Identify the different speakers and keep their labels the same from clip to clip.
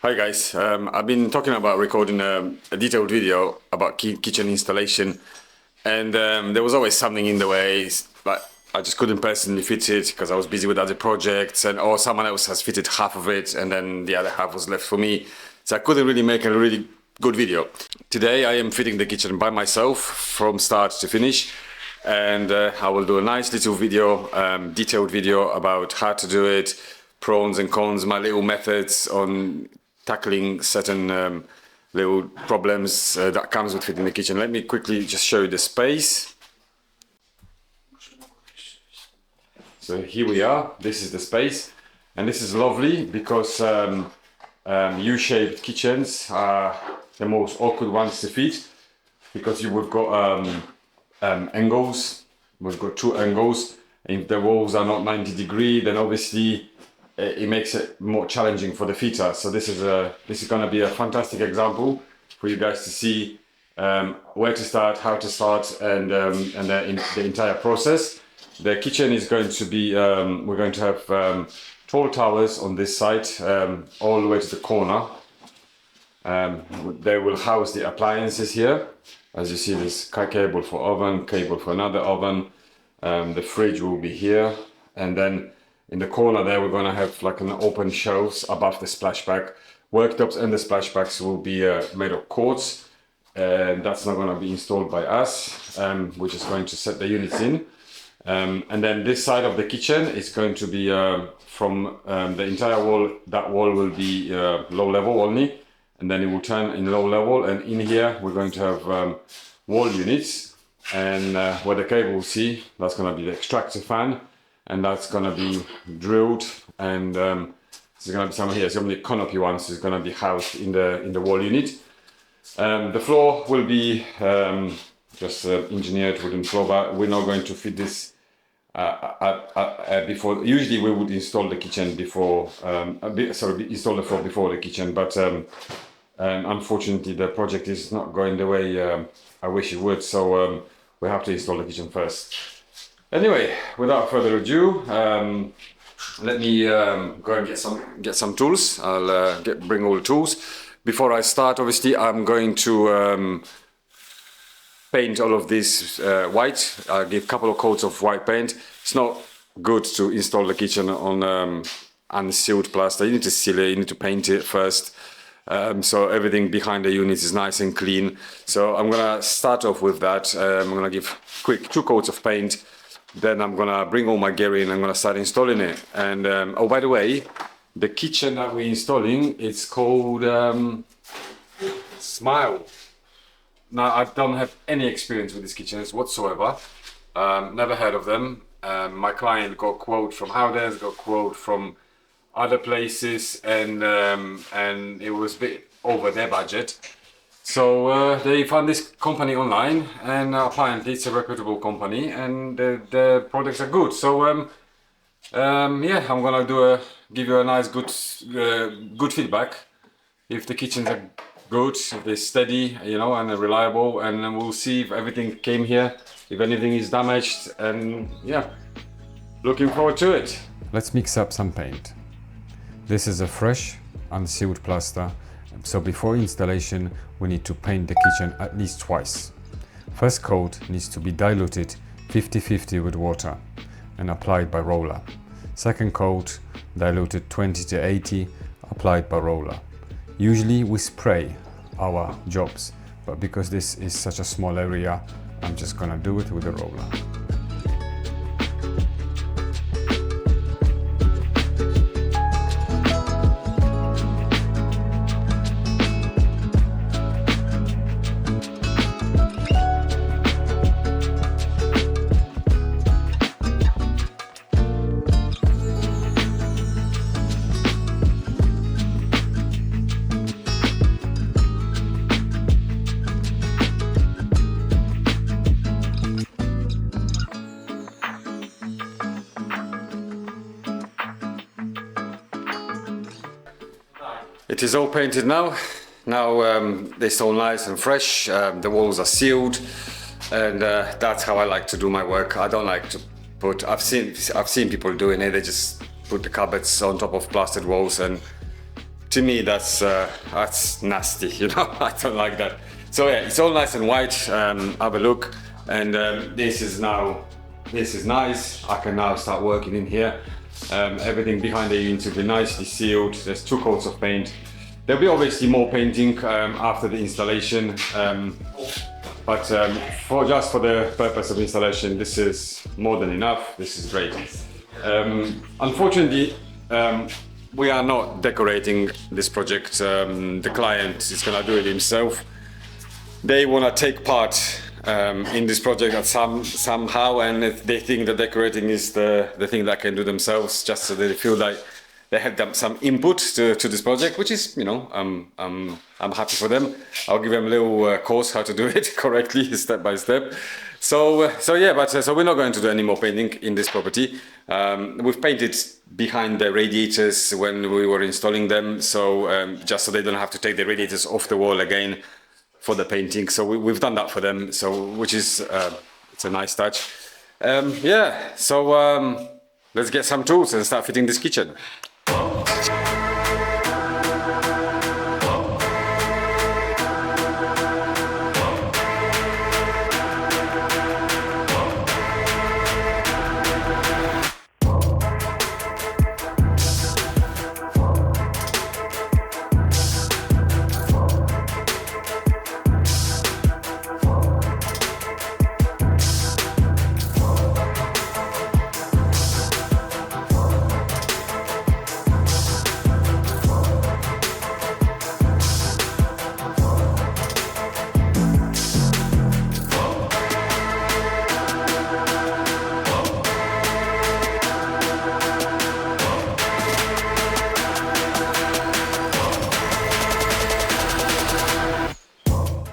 Speaker 1: Hi guys, I've been talking about recording a detailed video about kitchen installation, and there was always something in the way, but I just couldn't personally fit it because I was busy with other projects, or someone else has fitted half of it and then the other half was left for me, so I couldn't really make a really good video. Today I am fitting the kitchen by myself from start to finish, and I will do a nice little video, detailed video about how to do it, pros and cons, my little methods on tackling certain little problems that comes with fitting the kitchen. Let me quickly just show you the space. So here we are, this is the space, and this is lovely because U-shaped kitchens are the most awkward ones to fit, because we've got angles, we've got two angles. If the walls are not 90 degrees, then obviously it makes it more challenging for the fitter. So this is going to be a fantastic example for you guys to see where to start, how to start, and the entire process. The kitchen is going to be, we're going to have tall towers on this side, all the way to the corner. They will house the appliances here. As you see, there's cable for oven, cable for another oven. The fridge will be here, and then in the corner there we're going to have like an open shelves above the splashback. Worktops and the splashbacks will be made of quartz, and that's not going to be installed by us. We're just going to set the units in, and then this side of the kitchen is going to be from the entire wall. That wall will be low level only, and then it will turn in low level, and in here we're going to have wall units, and where the cable will see, that's going to be the extractor fan, and that's going to be drilled, and there's going to be some here, some of the canopy ones is going to be housed in the wall unit. The floor will be just engineered wooden floor, but we're not going to fit this before. Usually we would install the kitchen before, install the floor before the kitchen, but unfortunately the project is not going the way I wish it would, so we have to install the kitchen first. Anyway, without further ado, let me go and get some tools. I'll bring all the tools. Before I start, obviously, I'm going to paint all of this white. I'll give a couple of coats of white paint. It's not good to install the kitchen on unsealed plaster. You need to seal it, you need to paint it first. So everything behind the unit is nice and clean. So I'm gonna start off with that. I'm gonna give quick 2 coats of paint. Then I'm gonna bring all my gear in, I'm gonna start installing it. And oh, by the way, the kitchen that we're installing, it's called Smile. Now, I don't have any experience with these kitchens whatsoever. Never heard of them. My client got a quote from Howders, got a quote from other places, and it was a bit over their budget. So they found this company online, and apparently it's a reputable company, and the products are good. So yeah, I'm gonna give you a nice good feedback. If the kitchens are good, if they're steady, you know, and reliable, and then we'll see if everything came here, if anything is damaged, and yeah, looking forward to it.
Speaker 2: Let's mix up some paint. This is a fresh, unsealed plaster. So before installation, we need to paint the kitchen at least twice. First coat needs to be diluted 50-50 with water and applied by roller. Second coat, diluted 20-80, applied by roller. Usually we spray our jobs, but because this is such a small area, I'm just gonna do it with a roller.
Speaker 1: It is all painted now. Now they're so nice and fresh. The walls are sealed, and that's how I like to do my work. I don't like to put. I've seen people doing it. They just put the cupboards on top of plastered walls, and to me that's nasty, you know. I don't like that. So yeah, it's all nice and white. Have a look, and this is nice. I can now start working in here. Everything behind the unit will be nicely sealed. There's 2 coats of paint. There'll be obviously more painting after the installation, but just for the purpose of installation, this is more than enough. This is great. Unfortunately, we are not decorating this project. The client is gonna do it himself. They wanna take part in this project somehow, and they think that decorating is the thing that can do themselves, just so they feel like they have some input to this project, which is, you know, I'm happy for them. I'll give them a little course how to do it correctly, step by step. So we're not going to do any more painting in this property. We've painted behind the radiators when we were installing them, so just so they don't have to take the radiators off the wall again for the painting. So we've done that for them, so which is it's a nice touch. Let's get some tools and start fitting this kitchen.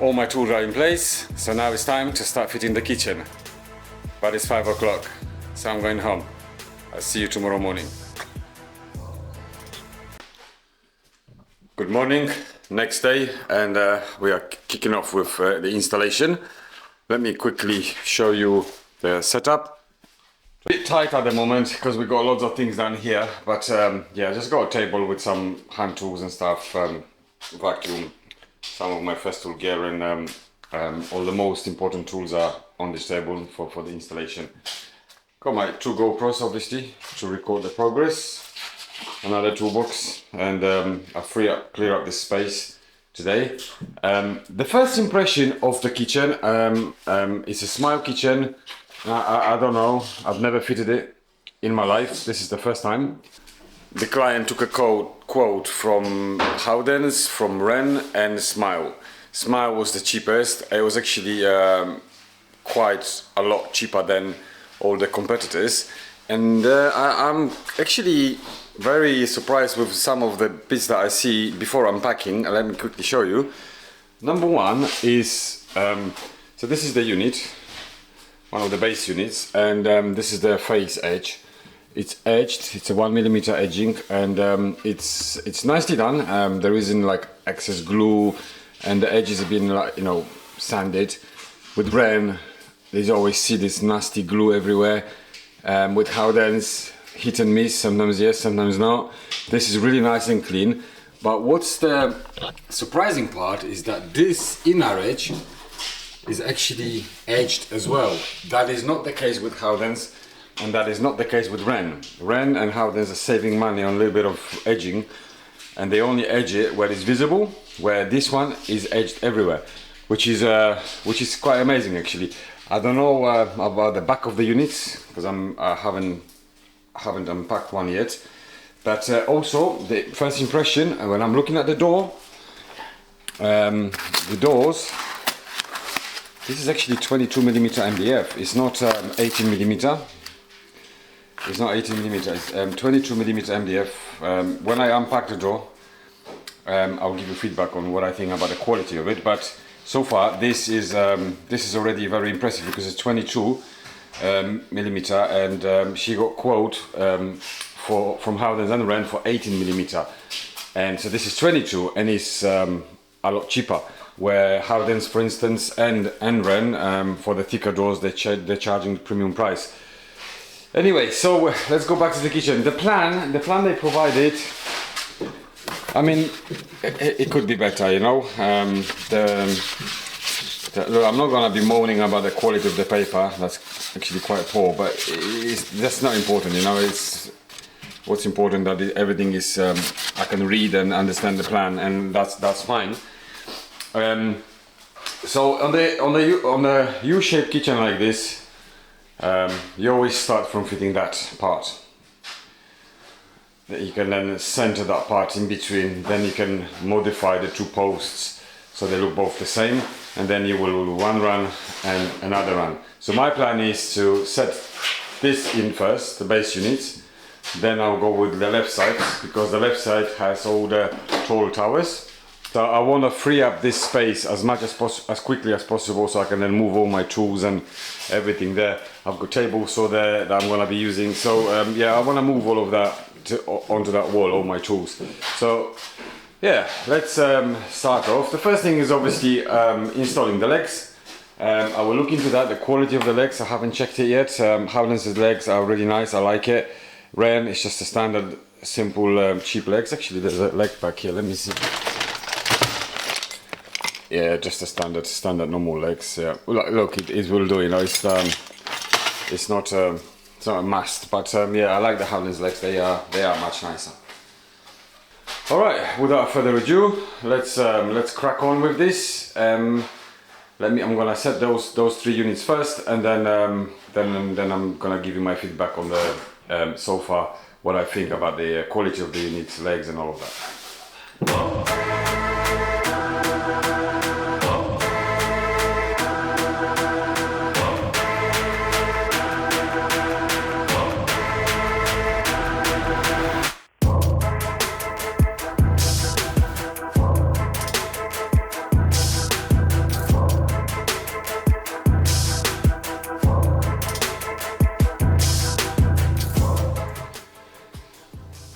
Speaker 1: All my tools are in place, so now it's time to start fitting the kitchen. But it's 5 o'clock, so I'm going home. I'll see you tomorrow morning. Good morning, next day, and we are kicking off with the installation. Let me quickly show you the setup. A bit tight at the moment because we got lots of things down here, but yeah, just got a table with some hand tools and stuff, vacuum, some of my Festool gear, and all the most important tools are on this table for the installation. Got my 2 GoPros obviously to record the progress, another toolbox, and I clear up this space today. The first impression of the kitchen is a Smile kitchen. I don't know, I've never fitted it in my life. This is the first time. The client took a quote from Howdens, from Ren and Smile. Smile was the cheapest. It was actually quite a lot cheaper than all the competitors. And I'm actually very surprised with some of the bits that I see before unpacking. Let me quickly show you. Number one is, so this is the unit, one of the base units, and this is the face edge. It's edged, it's a 1mm edging, and it's nicely done. There isn't like excess glue, and the edges have been, like, you know, sanded. With Ren, there's always see this nasty glue everywhere. With Howdens, hit and miss, sometimes yes, sometimes not. This is really nice and clean. But what's the surprising part is that this inner edge is actually edged as well. That is not the case with Howdens. And that is not the case with Ren. Ren and Howdens are saving money on a little bit of edging, and they only edge it where it's visible, where this one is edged everywhere, which is quite amazing actually. I don't know about the back of the units because I haven't unpacked one yet. But also the first impression when I'm looking at the door, the doors. This is actually 22mm MDF. It's not 18mm. It's not 18mm, it's 22mm MDF. When I unpack the door, I'll give you feedback on what I think about the quality of it. But so far, this is already very impressive because it's 22mm, and she got quote from Howdens and Ren for 18mm, and so this is 22, and it's a lot cheaper. Where Howdens, for instance, and Ren for the thicker doors, they're charging premium price. Anyway, so let's go back to the kitchen. The plan they provided I mean, it could be better, you know. Look, I'm not gonna be moaning about the quality of the paper. That's actually quite poor, but that's not important, you know. It's what's important that everything is I can read and understand the plan, and that's fine. So on the U-shaped kitchen like this, you always start from fitting that part. You can then center that part in between. Then you can modify the two posts so they look both the same, and then you will do one run and another run. So my plan is to set this in first, the base units. Then I'll go with the left side, because the left side has all the tall towers. So I want to free up this space as much as quickly as possible, so I can then move all my tools and everything there. I've got tables so there that I'm going to be using. So yeah, I want to move all of that onto that wall, all my tools. So yeah, let's start off. The first thing is obviously installing the legs. I will look into that, the quality of the legs. I haven't checked it yet. Howden's legs are really nice, I like it. Ren is just a standard, simple, cheap legs. Actually, there's a leg back here, let me see. Yeah, just a standard normal legs. Yeah, look, it will do. You know, it's not a must, but yeah, I like the Howden's legs. They are much nicer. All right, without further ado, let's crack on with this. I'm gonna set those 3 units first, and then I'm gonna give you my feedback on the so far, what I think about the quality of the units, legs, and all of that.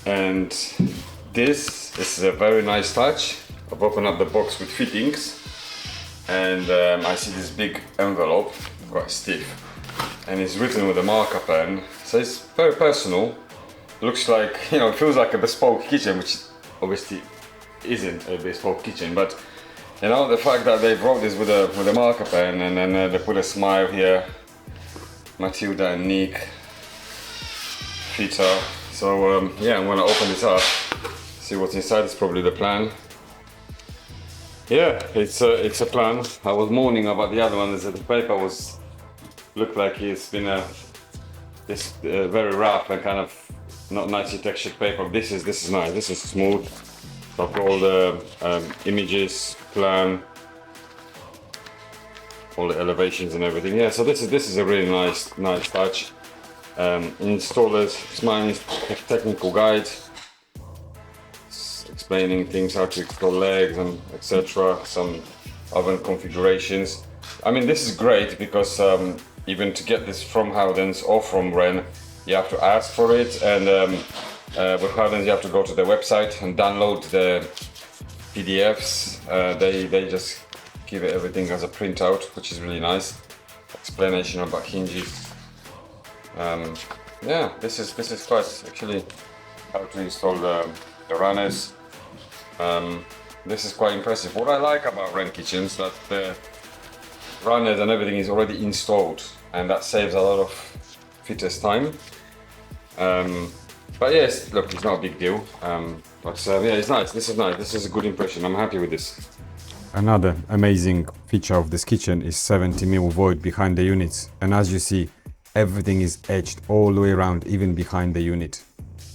Speaker 1: And this is a very nice touch. I've opened up the box with fittings, and I see this big envelope, quite stiff, and it's written with a marker pen, so it's very personal. Looks like, you know, it feels like a bespoke kitchen, which obviously isn't a bespoke kitchen, but you know, the fact that they wrote this with a marker pen, and then they put a smile here, Matilda and Nick, Peter. So yeah, I'm gonna open this up, see what's inside. It's probably the plan. Yeah, it's a plan. I was moaning about the other one, that the paper looked like it's been very rough and kind of not nicely textured paper. This is nice. This is smooth. I've got all the images, plan, all the elevations and everything. Yeah, so this is a really nice touch. Installers, my technical guide explaining things, how to install legs and etc. Some oven configurations. I mean, this is great because even to get this from Howden's or from Ren, you have to ask for it, and with Howden's you have to go to their website and download the PDFs. They just give it everything as a printout, which is really nice. Explanation about hinges. Yeah, this is quite actually how to install the runners. This is quite impressive. What I like about Ren kitchens, that the runners and everything is already installed, and that saves a lot of fitters' time. But yes, look, it's not a big deal. But yeah, it's nice. This is nice. This is a good impression. I'm happy with this.
Speaker 2: Another amazing feature of this kitchen is 70mm void behind the units, and as you see, everything is etched all the way around, even behind the unit.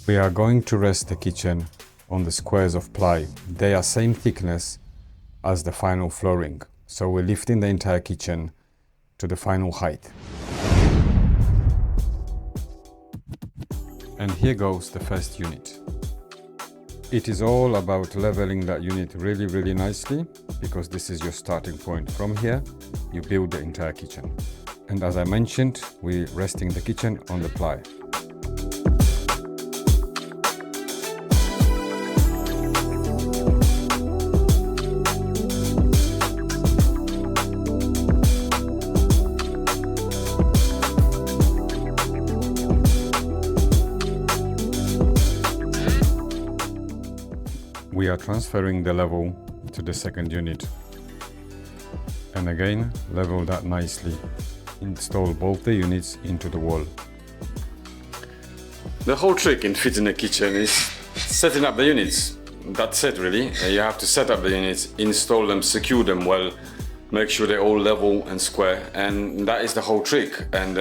Speaker 2: We are going to rest the kitchen on the squares of ply. They are same thickness as the final flooring, so we're lifting the entire kitchen to the final height. And here goes the first unit. It is all about leveling that unit really nicely, because this is your starting point. From here, you build the entire kitchen. And as I mentioned, we're resting the kitchen on the ply. We are transferring the level to the second unit. And again, level that nicely. Install both the units into the wall.
Speaker 1: The whole trick in fitting a kitchen is setting up the units. That's it really. You have to set up the units, install them, secure them well, make sure they're all level and square, and that is the whole trick. And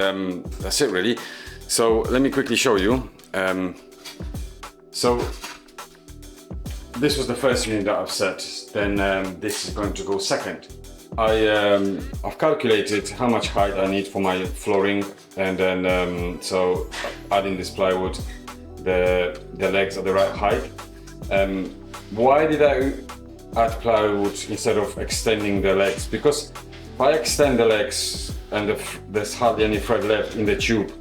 Speaker 1: that's it really. So let me quickly show you. So this was the first unit that I've set, then this is going to go second. I've calculated how much height I need for my flooring, and then so adding this plywood, the legs are the right height. Why did I add plywood instead of extending the legs? Because if I extend the legs and there's hardly any thread left in the tube,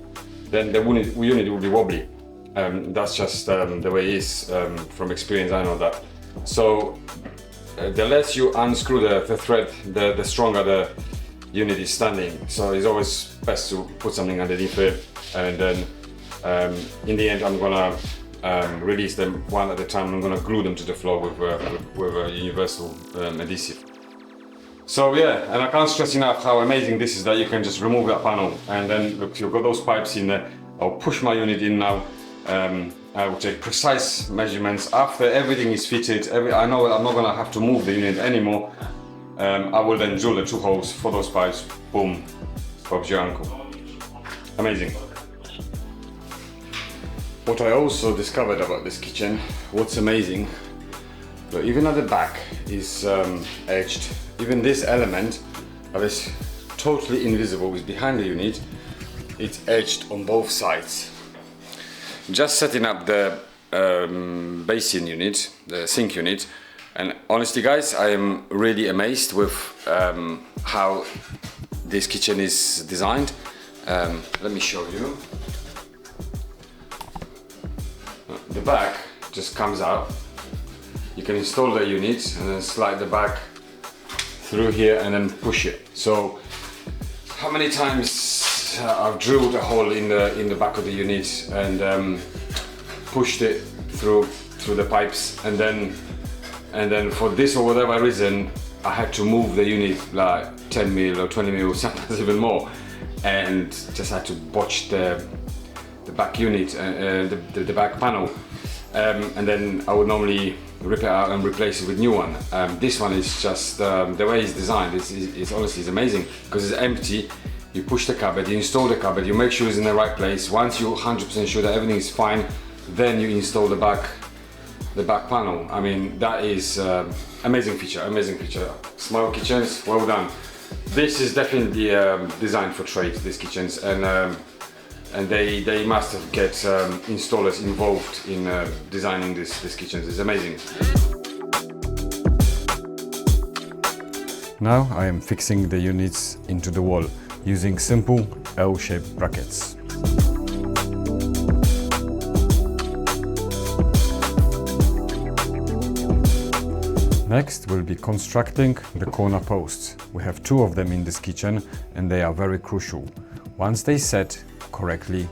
Speaker 1: then the unit will be wobbly. That's just the way it is. From experience, I know that. So the less you unscrew the thread, the stronger the unit is standing. So it's always best to put something underneath it, and then in the end I'm gonna release them one at a time. I'm gonna glue them to the floor with a universal adhesive. So yeah, and I can't stress enough how amazing this is, that you can just remove that panel, and then look, you've got those pipes in there. I'll push my unit in now. I will take precise measurements after everything is fitted. I know I'm not gonna have to move the unit anymore. I will then drill the 2 holes for those pipes. Boom, Bob's your uncle. Amazing. What I also discovered about this kitchen, what's amazing, but even at the back is edged. Even this element that is totally invisible is behind the unit. It's edged on both sides. Just setting up the basin unit, the sink unit, and honestly guys, I am really amazed with how this kitchen is designed. Let me show you. The back just comes out. You can install the unit and then slide the back through here and then push it. So how many times I've drilled a hole in the back of the unit and pushed it through the pipes, and then for this or whatever reason I had to move the unit like 10 mil or 20 mil, sometimes even more, and just had to botch the back unit, the back panel, and then I would normally rip it out and replace it with new one. This one is just the way it's designed is honestly amazing, because it's empty. You push the cupboard, you install the cupboard, you make sure it's in the right place. Once you're 100% sure that everything is fine, then you install the back panel. I mean, that is amazing feature, amazing feature. Small kitchens, well done. This is definitely designed for trade, these kitchens, and they must have get installers involved in designing these kitchens. It's amazing.
Speaker 2: Now I am fixing the units into the wall using simple L-shaped brackets. Next we'll be constructing the corner posts. We have 2 of them in this kitchen and they are very crucial. Once they set correctly,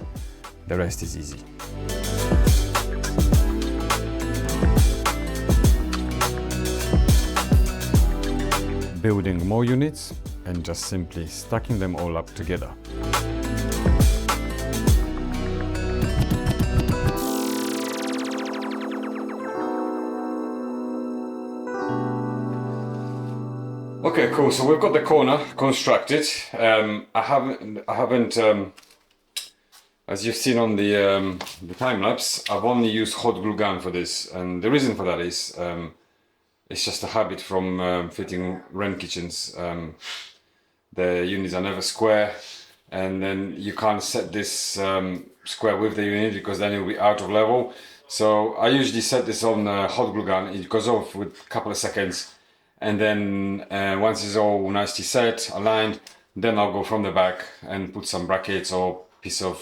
Speaker 2: the rest is easy. Building more units and just simply stacking them all up together.
Speaker 1: Okay, cool. So we've got the corner constructed. I haven't, as you've seen on the time lapse, I've only used hot glue gun for this, and the reason for that is it's just a habit from fitting rent kitchens. The units are never square, and then you can't set this square with the unit because then it'll be out of level. So I usually set this on hot glue gun. It goes off with a couple of seconds, and then once it's all nicely set, aligned, then I'll go from the back and put some brackets or piece of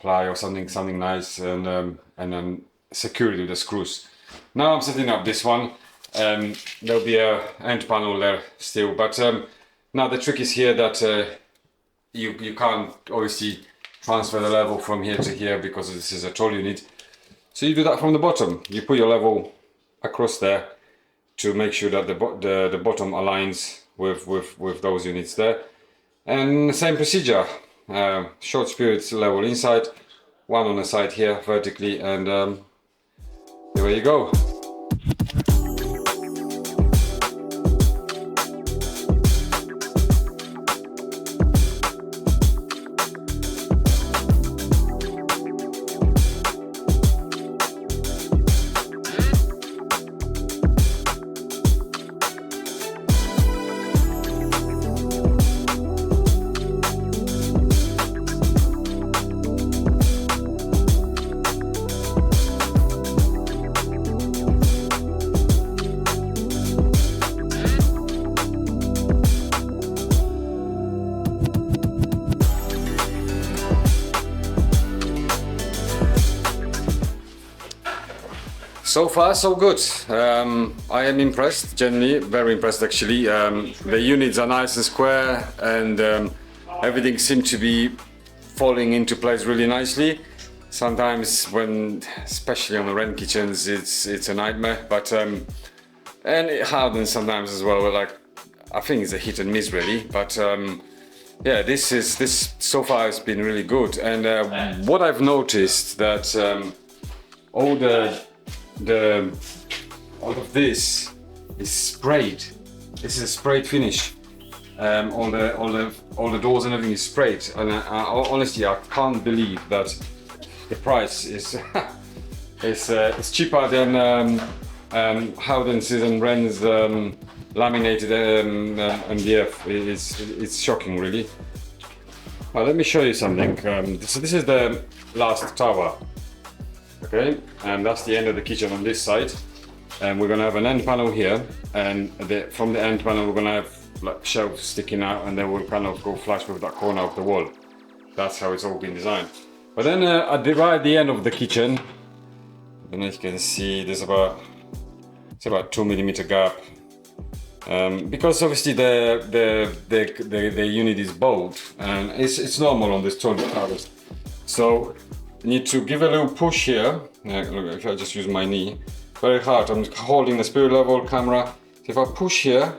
Speaker 1: ply or something nice, and then secure it with the screws. Now I'm setting up this one. There'll be a end panel there still, but now the trick is here that you can't obviously transfer the level from here to here because this is a tall unit. So you do that from the bottom. You put your level across there to make sure that the bottom aligns with those units there. And same procedure. Short spirits level inside, one on the side here vertically, and there you go. So far, so good. I am impressed, generally, very impressed actually. The units are nice and square, and everything seems to be falling into place really nicely. Sometimes when, especially on the rent kitchens, it's a nightmare, but and it hardens sometimes as well. Like, I think it's a hit and miss really, but yeah, this so far has been really good. And what I've noticed that all of this is sprayed. This is a sprayed finish. All the doors and everything is sprayed. And honestly, I can't believe that the price is it's cheaper than Howden's and Wren's laminated MDF. It's shocking, really. Well, let me show you something. So this is the last tower. Okay, and that's the end of the kitchen on this side, and we're gonna have an end panel here, and from the end panel we're gonna have like shelves sticking out, and then we'll kind of go flush with that corner of the wall. That's how it's all been designed. But then at the end of the kitchen, I don't know if you can see, there's about 2mm gap, because obviously the unit is bold, and it's normal on this toilet towers. So you need to give a little push here. Look, if I just use my knee, very hard. I'm holding the spirit level camera. So if I push here,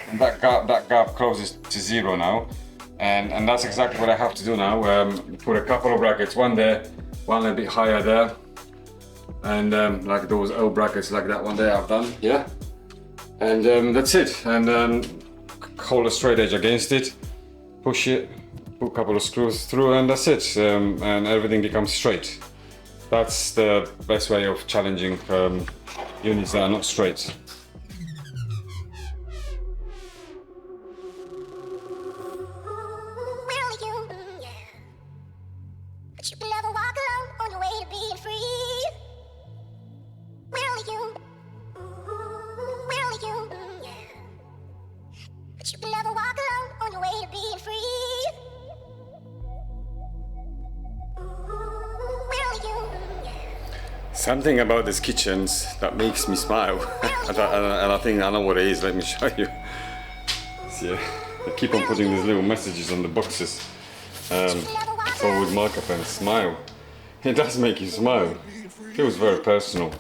Speaker 1: and that gap closes to 0 now, and that's exactly what I have to do now. Put a couple of brackets, one there, one a bit higher there, and like those L brackets, like that one there I've done, yeah. And that's it. And hold a straight edge against it, push it, put a couple of screws through, and that's it. And everything becomes straight. That's the best way of challenging units that are not straight. Something about these kitchens that makes me smile, and I think I know what it is. Let me show you. See, they keep on putting these little messages on the boxes. It's all with marker pen. Smile. It does make you smile. Feels very personal.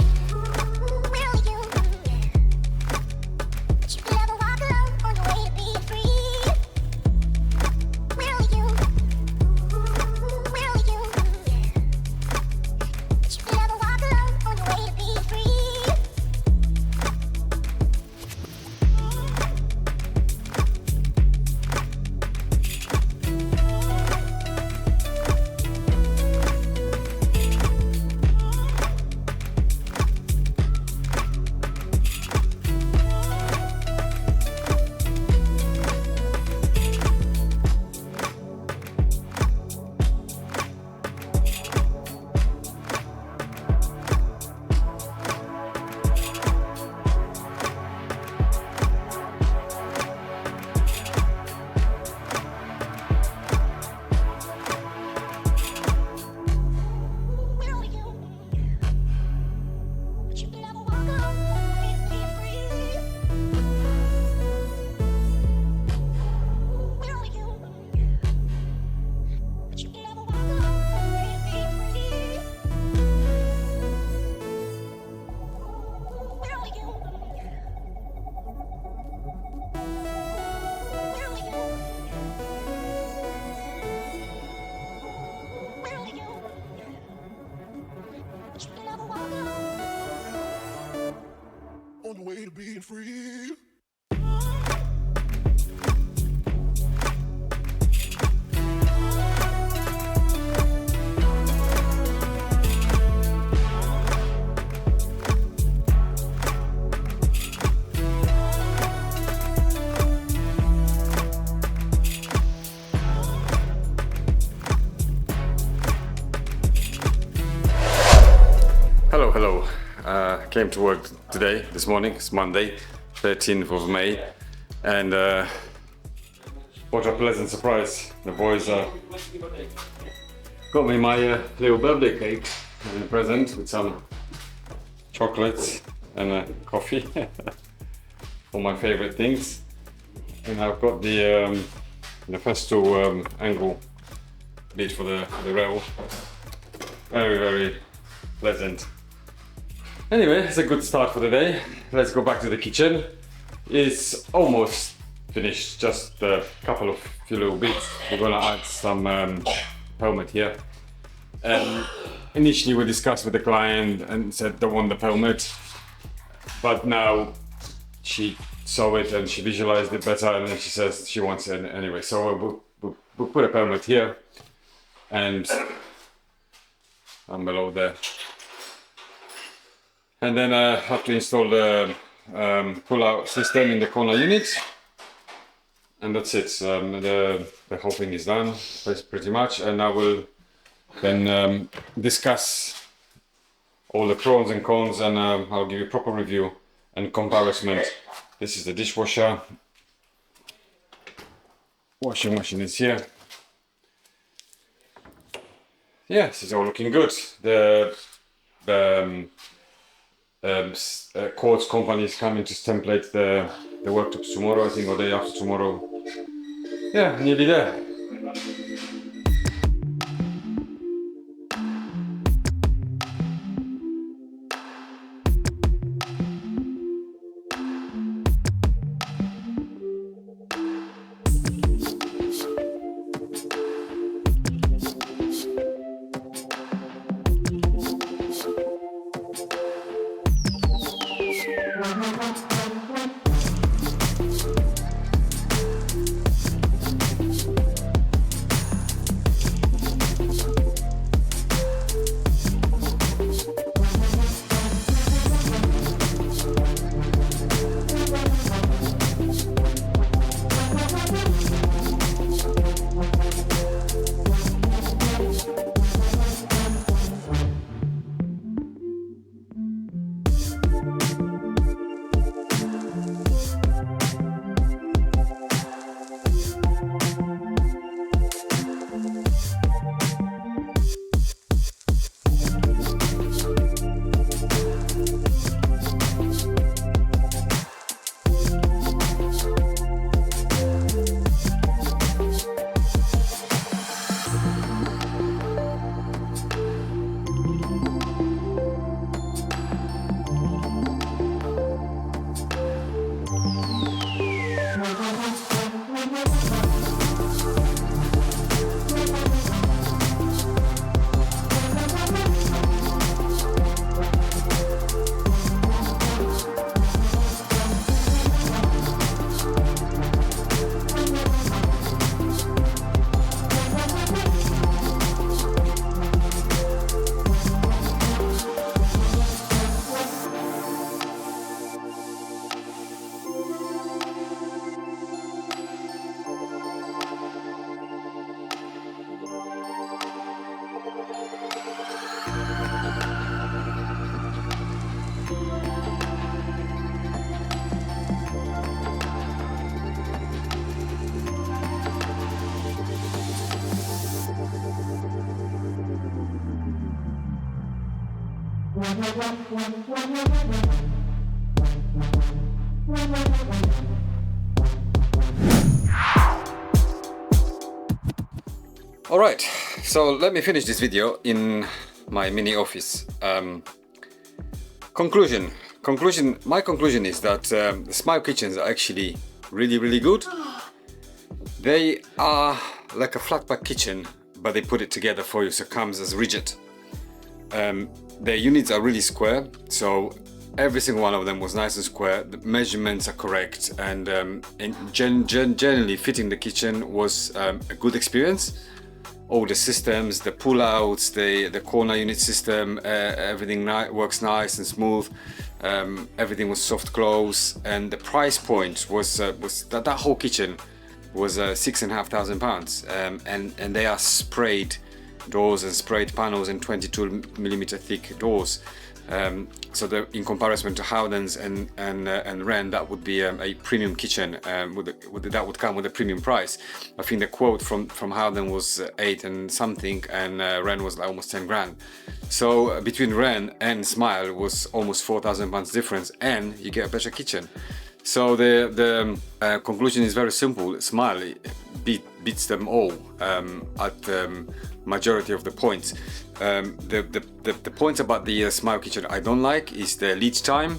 Speaker 3: on the way to being free.
Speaker 1: Hello. Came to work today, this morning. It's Monday, 13th of May, and what a pleasant surprise. The boys got me my little birthday cake and a present with some chocolates and coffee all my favorite things. And I've got the first two angle bit for the rail. Very pleasant. Anyway, it's a good start for the day. Let's go back to the kitchen. It's almost finished, just a couple of few little bits. We're gonna add some pelmet here. Initially we discussed with the client and said don't want the pelmet, but now she saw it and she visualized it better, and then she says she wants it anyway. So we'll put a pelmet here and below there. And then I have to install the pull-out system in the corner unit, and that's it. The whole thing is done, pretty much. And I will then discuss all the pros and cons, and I'll give you a proper review and comparison. This is the dishwasher. Washing machine is here. Yeah, this is all looking good. The quartz company is coming to template the worktops tomorrow, I think, or day after tomorrow. Yeah, nearly there. Alright, so let me finish this video in my mini office. Conclusion. My conclusion is that the Smile kitchens are actually really good. They are like a flat pack kitchen, but they put it together for you so it comes as rigid. Their units are really square, so every single one of them was nice and square. The measurements are correct, and generally fitting the kitchen was a good experience. All the systems, the pull-outs, the corner unit system, everything works nice and smooth. Everything was soft close, and the price point was that whole kitchen was £6,500, and they are sprayed doors and sprayed panels and 22mm thick doors. So in comparison to Howdens and Wren, that would be a premium kitchen. That would come with a premium price. I think the quote from Howden was 8 and something, and Wren was like almost 10 grand. So between Wren and Smile was almost £4,000 difference, and you get a better kitchen. So the conclusion is very simple. Smile beats them all at majority of the points. The points about the Smile kitchen I don't like is the lead time.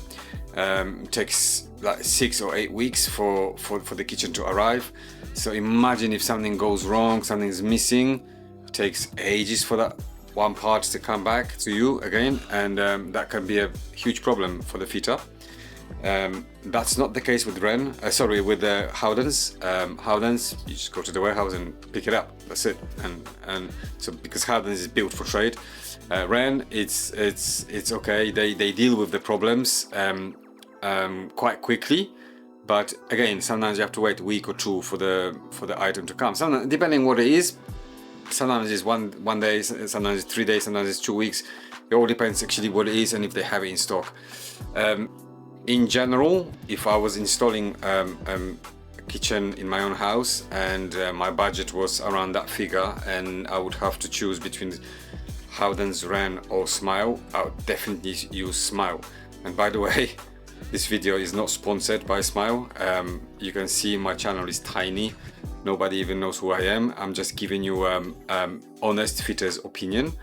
Speaker 1: It takes like 6 or 8 weeks for the kitchen to arrive. So imagine if something goes wrong, something's missing, it takes ages for that one part to come back to you again, and that can be a huge problem for the fitter. That's not the case with with the Howdens. Howdens, you just go to the warehouse and pick it up. That's it. And so because Howdens is built for trade, Wren, it's okay. They deal with the problems quite quickly, but again, sometimes you have to wait a week or two for the item to come. Sometimes, depending what it is, sometimes it's one day, sometimes it's 3 days, sometimes it's 2 weeks. It all depends actually what it is and if they have it in stock. In general, if I was installing a kitchen in my own house and my budget was around that figure, and I would have to choose between Howdens, Wren or Smile, I would definitely use Smile. And by the way, this video is not sponsored by Smile. You can see my channel is tiny. Nobody even knows who I am. I'm just giving you honest fitter's opinion.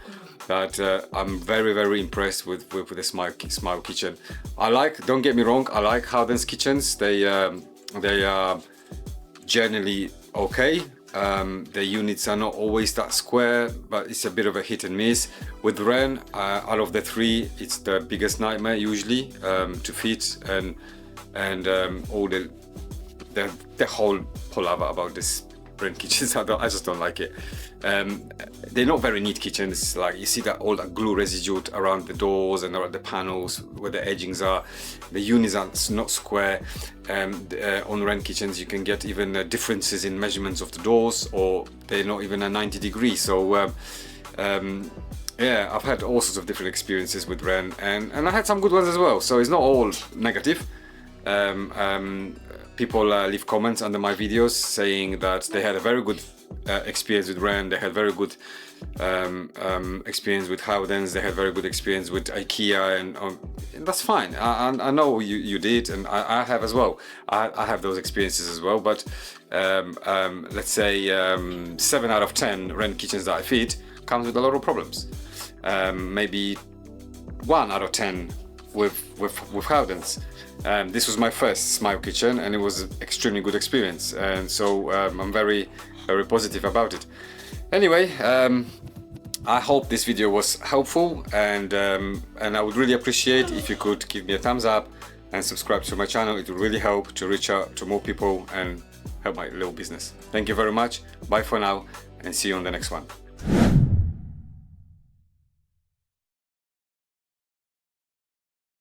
Speaker 1: That I'm very impressed with the Smile kitchen. Don't get me wrong, I like Howdens kitchens. They are generally okay. The units are not always that square, but it's a bit of a hit and miss. With Wren, out of the three, it's the biggest nightmare usually to fit, and all the whole palaver about this Wren kitchens. I just don't like it. They're not very neat kitchens. Like you see that all that glue residue around the doors and around the panels where the edgings are. The units are not square. On Wren kitchens you can get even differences in measurements of the doors, or they're not even a 90 degrees. So yeah, I've had all sorts of different experiences with Wren, and I had some good ones as well. So it's not all negative. People leave comments under my videos saying that they had a very good experience with Wren, they had very good experience with Howdens, they had very good experience with IKEA, and that's fine. I know you did, and I have as well. I have those experiences as well, but let's say 7 out of 10 Wren kitchens that I fit comes with a lot of problems. Maybe 1 out of 10 with Howdens. This was my first Smile kitchen, and it was an extremely good experience, and so I'm very positive about it. Anyway, I hope this video was helpful, and I would really appreciate if you could give me a thumbs up and subscribe to my channel. It would really help to reach out to more people and help my little business. Thank you very much. Bye for now, and see you on the next one.